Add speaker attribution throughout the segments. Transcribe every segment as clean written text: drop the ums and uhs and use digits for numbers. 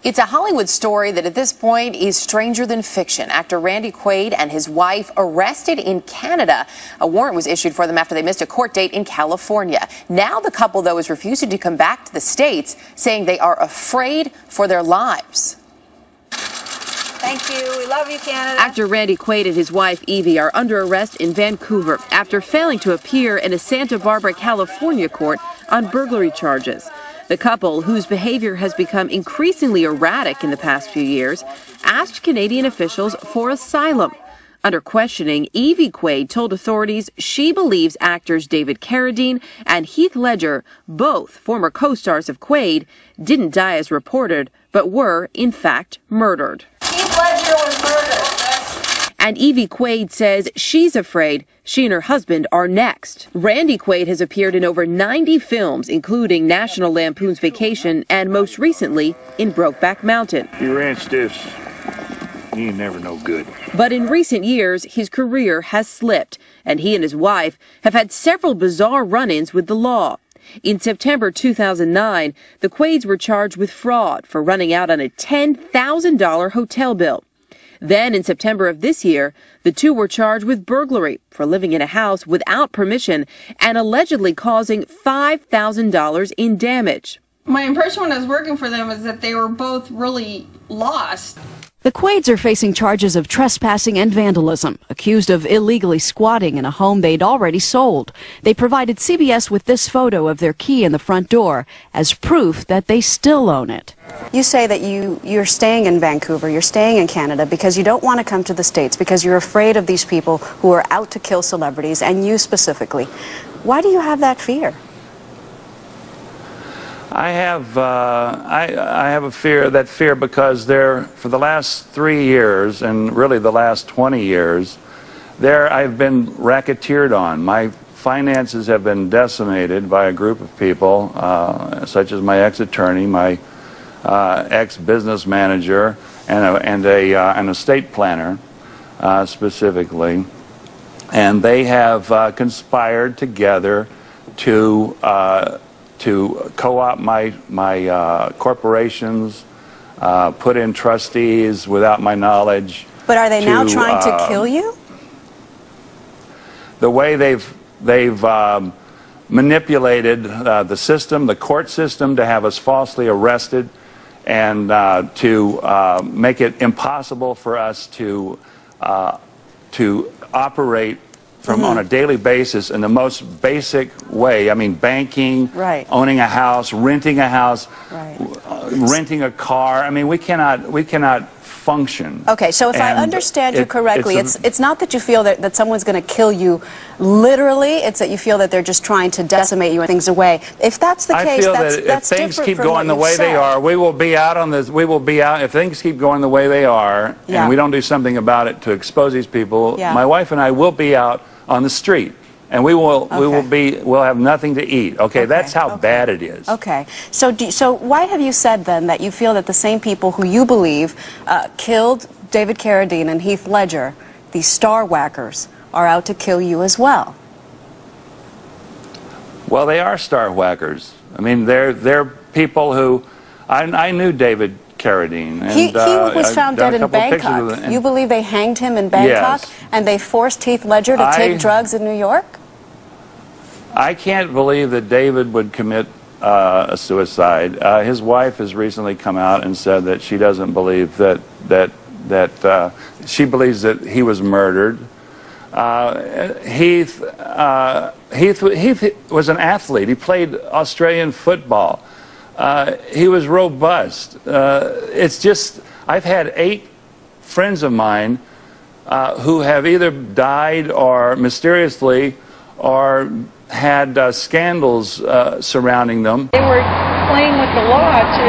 Speaker 1: It's a Hollywood story that at this point is stranger than fiction. Actor Randy Quaid and his wife arrested in Canada. A warrant was issued for them after they missed a court date in California. Now the couple, though, is refusing to come back to the States, saying they are afraid for their lives.
Speaker 2: Thank you. We love you, Canada.
Speaker 1: Actor Randy Quaid and his wife, Evie, are under arrest in Vancouver after failing to appear in a Santa Barbara, California court on burglary charges. The couple, whose behavior has become increasingly erratic in the past few years, asked Canadian officials for asylum. Under questioning, Evie Quaid told authorities she believes actors David Carradine and Heath Ledger, both former co-stars of Quaid, didn't die as reported, but were, in fact, murdered.
Speaker 2: Heath Ledger was murdered.
Speaker 1: And Evie Quaid says she's afraid she and her husband are next. Randy Quaid has appeared in over 90 films, including National Lampoon's Vacation and most recently in Brokeback Mountain.
Speaker 3: You ranch this, you ain't never no good.
Speaker 1: But in recent years, his career has slipped, and he and his wife have had several bizarre run-ins with the law. In September 2009, the Quaids were charged with fraud for running out on a $10,000 hotel bill. Then, in September of this year, the two were charged with burglary for living in a house without permission and allegedly causing $5,000 in damage.
Speaker 4: My impression when I was working for them is that they were both really lost.
Speaker 5: The Quaids are facing charges of trespassing and vandalism, accused of illegally squatting in a home they'd already sold. They provided CBS with this photo of their key in the front door as proof that they still own it.
Speaker 6: You say that you're staying in Vancouver, you're staying in Canada because you don't want to come to the States, because you're afraid of these people who are out to kill celebrities, and you specifically. Why do you have that fear?
Speaker 3: I have a fear because for the last 3 years and really the last 20 years, I've been racketeered on. My finances have been decimated by a group of people, such as my ex-attorney, my ex-business manager, and an estate planner, specifically, and they have conspired together to co-opt my corporations, put in trustees without my knowledge.
Speaker 6: But are they now trying to kill you?
Speaker 3: The way they've manipulated the system, the court system, to have us falsely arrested and to make it impossible for us to operate on a daily basis in the most basic way. I mean, banking,
Speaker 6: right,
Speaker 3: owning a house, renting a house,
Speaker 6: right,
Speaker 3: renting a car. I mean, we cannot function.
Speaker 6: Okay, so if I understand you correctly, it's not that you feel that someone's going to kill you literally, it's that you feel that they're just trying to decimate you and things away. If that's the case,
Speaker 3: if things keep going the way they are, we will be out on this. We will be out if things keep going the way they are, and we don't do something about it to expose these people.
Speaker 6: Yeah.
Speaker 3: My wife and I will be out on the street, and we'll have nothing to eat. Okay, that's how bad it is.
Speaker 6: Okay, so why have you said then that you feel that the same people who you believe killed David Carradine and Heath Ledger, these star whackers, are out to kill you as well?
Speaker 3: Well, they are star whackers. I mean, they're people who I knew David Carradine. And,
Speaker 6: he was found dead in Bangkok. You believe they hanged him in Bangkok,
Speaker 3: yes,
Speaker 6: and they forced Heath Ledger to take drugs in New York?
Speaker 3: I can't believe that David would commit a suicide. His wife has recently come out and said that she doesn't believe that she believes that he was murdered. Heath was an athlete. He played Australian football. He was robust. It's just, I've had 8 friends of mine who have either died or mysteriously or had scandals surrounding them.
Speaker 2: They were playing with the law to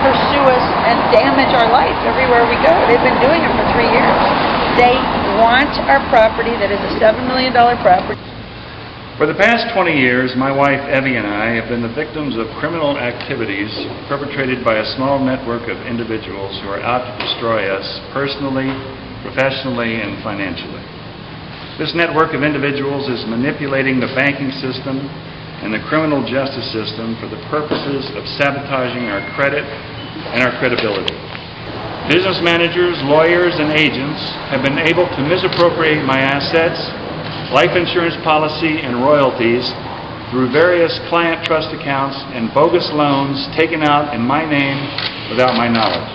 Speaker 2: pursue us and damage our life everywhere we go. They've been doing it for 3 years. They want our property that is a $7 million property.
Speaker 3: For the past 20 years, my wife Evie and I have been the victims of criminal activities perpetrated by a small network of individuals who are out to destroy us personally, professionally, and financially. This network of individuals is manipulating the banking system and the criminal justice system for the purposes of sabotaging our credit, and our credibility. Business managers, lawyers, and agents have been able to misappropriate my assets, life insurance policy, and royalties through various client trust accounts and bogus loans taken out in my name without my knowledge.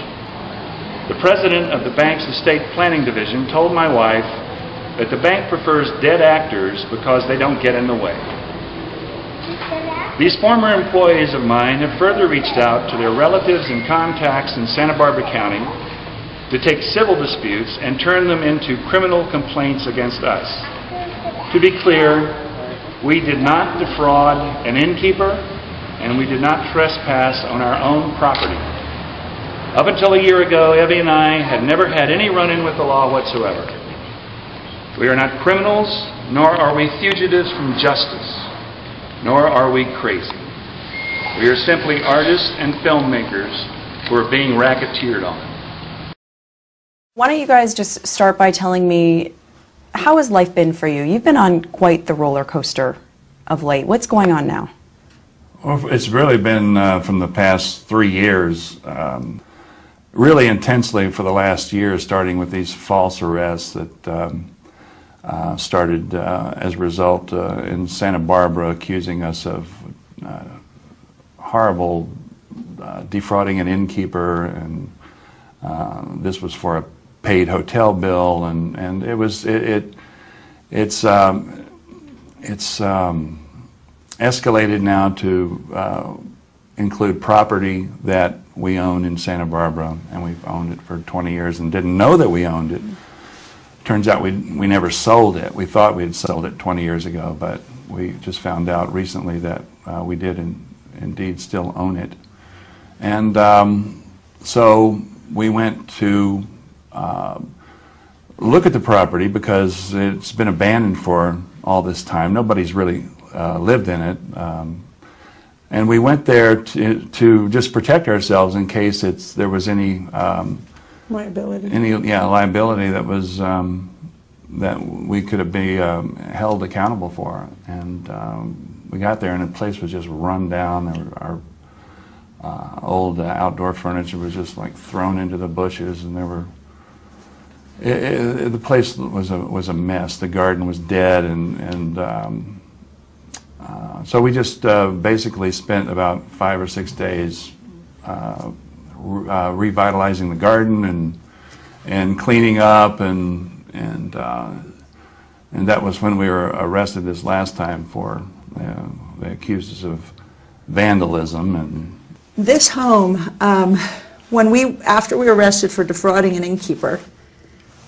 Speaker 3: The president of the bank's estate planning division told my wife that the bank prefers dead actors because they don't get in the way. These former employees of mine have further reached out to their relatives and contacts in Santa Barbara County to take civil disputes and turn them into criminal complaints against us. To be clear, we did not defraud an innkeeper, and we did not trespass on our own property. Up until a year ago, Evie and I had never had any run-in with the law whatsoever. We are not criminals, nor are we fugitives from justice, nor are we crazy. We are simply artists and filmmakers who are being racketeered on.
Speaker 7: Why don't you guys just start by telling me, how has life been for you? You've been on quite the roller coaster of late. What's going on now?
Speaker 3: Well, it's really been from the past 3 years, really intensely for the last year, starting with these false arrests that started as a result in Santa Barbara, accusing us of horrible defrauding an innkeeper, and this was for a paid hotel bill, and it's escalated now to include property that we own in Santa Barbara, and we've owned it for 20 years and didn't know that we owned it. Turns out we never sold it. We thought we had sold it 20 years ago, but we just found out recently that we did indeed still own it. And so we went to look at the property because it's been abandoned for all this time. Nobody's really lived in it. And we went there to just protect ourselves in case there was any
Speaker 2: Liability.
Speaker 3: Liability that was that we could be held accountable for. And we got there, and the place was just run down. Our old outdoor furniture was just like thrown into the bushes, and the place was a mess. The garden was dead, and so we just basically spent about 5 or 6 days revitalizing the garden and cleaning up, and that was when we were arrested this last time for they accused us of vandalism. And
Speaker 2: This home, after we were arrested for defrauding an innkeeper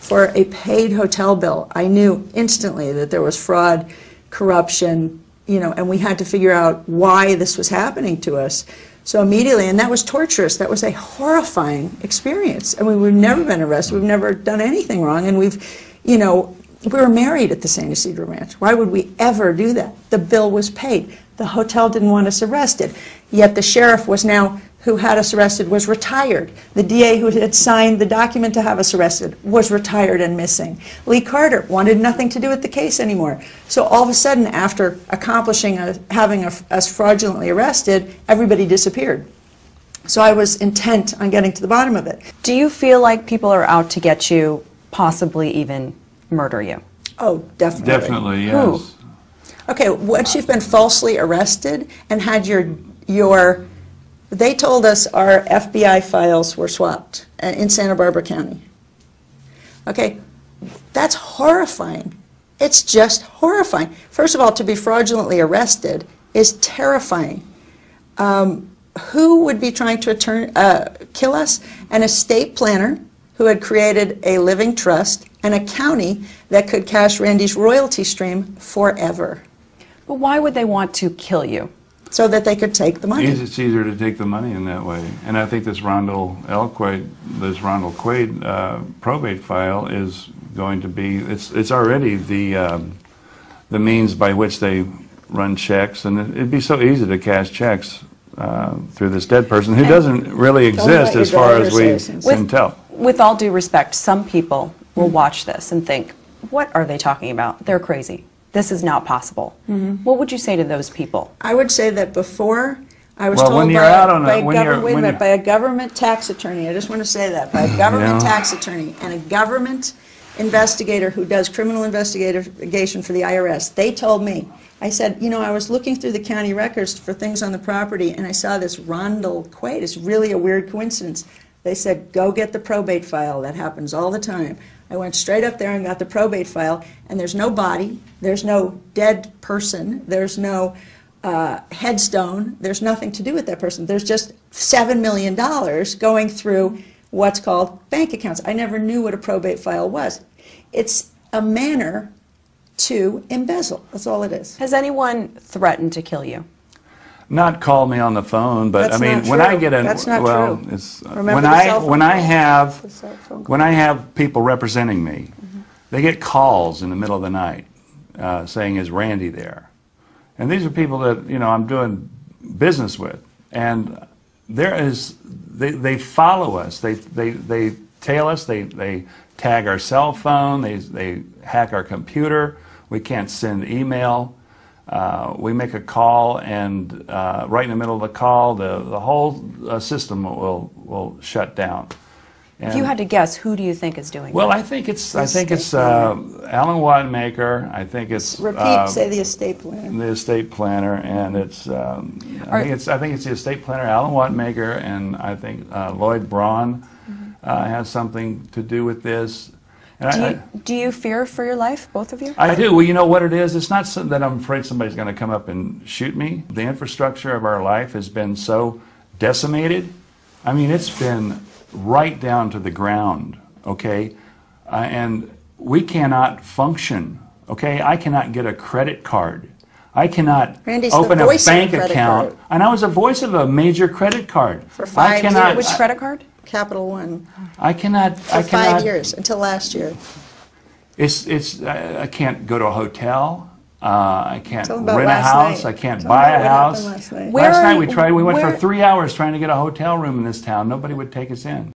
Speaker 2: for a paid hotel bill, I knew instantly that there was fraud, corruption, and we had to figure out why this was happening to us. So immediately, and that was torturous. That was a horrifying experience. I mean, we've never been arrested. We've never done anything wrong, and we were married at the San Ysidro Ranch. Why would we ever do that? The bill was paid. The hotel didn't want us arrested. Yet the sheriff who had us arrested was retired. The DA who had signed the document to have us arrested was retired and missing. Lee Carter wanted nothing to do with the case anymore. So all of a sudden, after having us fraudulently arrested, everybody disappeared. So I was intent on getting to the bottom of it.
Speaker 7: Do you feel like people are out to get you, possibly even murder you?
Speaker 2: Oh, definitely.
Speaker 3: Definitely, yes.
Speaker 7: Who?
Speaker 2: Okay, once you've been falsely arrested and had they told us our FBI files were swapped in Santa Barbara County. Okay, that's horrifying. It's just horrifying. First of all, to be fraudulently arrested is terrifying. Who would be trying to kill us? An estate planner who had created a living trust and a county that could cash Randy's royalty stream forever.
Speaker 7: But why would they want to kill you?
Speaker 2: So that they could take the money.
Speaker 3: It's easier to take the money in that way. And I think this Rondell Quaid probate file is going to be, it's already the means by which they run checks, and it'd be so easy to cash checks through this dead person who doesn't really exist as far as we can tell.
Speaker 7: With all due respect, some people will watch this and think, what are they talking about? They're crazy. This is not possible. What would you say to those people?
Speaker 2: I would say that before I was
Speaker 3: Well,
Speaker 2: told
Speaker 3: when you're
Speaker 2: by,
Speaker 3: out on a-
Speaker 2: by,
Speaker 3: when
Speaker 2: government,
Speaker 3: you're-
Speaker 2: wait a
Speaker 3: when
Speaker 2: minute,
Speaker 3: you're-
Speaker 2: by a government tax attorney, I just want to say that, by a government
Speaker 3: Yeah.
Speaker 2: tax attorney and a government investigator who does criminal investigation for the IRS, they told me, I said, you know, I was looking through the county records for things on the property and I saw this Rondell Quaid. It's really a weird coincidence. They said, go get the probate file. That happens all the time. I went straight up there and got the probate file, and there's no body, there's no dead person, there's no headstone, there's nothing to do with that person. There's just $7 million going through what's called bank accounts. I never knew what a probate file was. It's a manner to embezzle. That's all it is.
Speaker 7: Has anyone threatened to kill you?
Speaker 3: Not call me on the phone, but
Speaker 2: That's
Speaker 3: I mean,
Speaker 2: not
Speaker 3: when
Speaker 2: true.
Speaker 3: I get a
Speaker 2: That's not
Speaker 3: well,
Speaker 2: true.
Speaker 3: it's
Speaker 2: Remember
Speaker 3: when
Speaker 2: the
Speaker 3: I
Speaker 2: cell phone
Speaker 3: when I
Speaker 2: call?
Speaker 3: have
Speaker 2: The cell phone
Speaker 3: when I have people representing me, they get calls in the middle of the night saying, "Is Randy there?" And these are people that I'm doing business with, and they follow us. They tail us. They tag our cell phone. They hack our computer. We can't send email. We make a call, and right in the middle of the call, the whole system will shut down.
Speaker 7: If you had to guess, who do you think is doing
Speaker 3: Well,
Speaker 7: that?
Speaker 3: I think it's Alan Wanamaker. I think it's
Speaker 2: Repeat, say the estate plan.
Speaker 3: the estate planner, and it's I think it's the estate planner, Alan Wanamaker, and I think Lloyd Braun has something to do with this. And
Speaker 7: Do you fear for your life, both of you?
Speaker 3: I do. Well, you know what it is? It's not so that I'm afraid somebody's going to come up and shoot me. The infrastructure of our life has been so decimated. I mean, it's been right down to the ground, okay? And we cannot function, okay? I cannot get a credit card. I cannot
Speaker 2: Randy's
Speaker 3: open
Speaker 2: the
Speaker 3: a
Speaker 2: voice of
Speaker 3: bank
Speaker 2: credit
Speaker 3: account.
Speaker 2: card.
Speaker 3: And I was a voice of a major credit card.
Speaker 2: For 5 years.
Speaker 7: Which credit card?
Speaker 2: Capital One.
Speaker 3: I cannot.
Speaker 2: For 5 years, until last year.
Speaker 3: I can't go to a hotel. I can't
Speaker 2: Tell them
Speaker 3: rent
Speaker 2: about
Speaker 3: a
Speaker 2: last
Speaker 3: house.
Speaker 2: night.
Speaker 3: I can't
Speaker 2: Tell them
Speaker 3: buy
Speaker 2: about
Speaker 3: a
Speaker 2: what
Speaker 3: house.
Speaker 2: happened last night.
Speaker 7: Where
Speaker 3: Last
Speaker 7: are
Speaker 3: night
Speaker 7: you-
Speaker 3: we tried. We went for
Speaker 7: where-
Speaker 3: 3 hours trying to get a hotel room in this town. Nobody would take us in.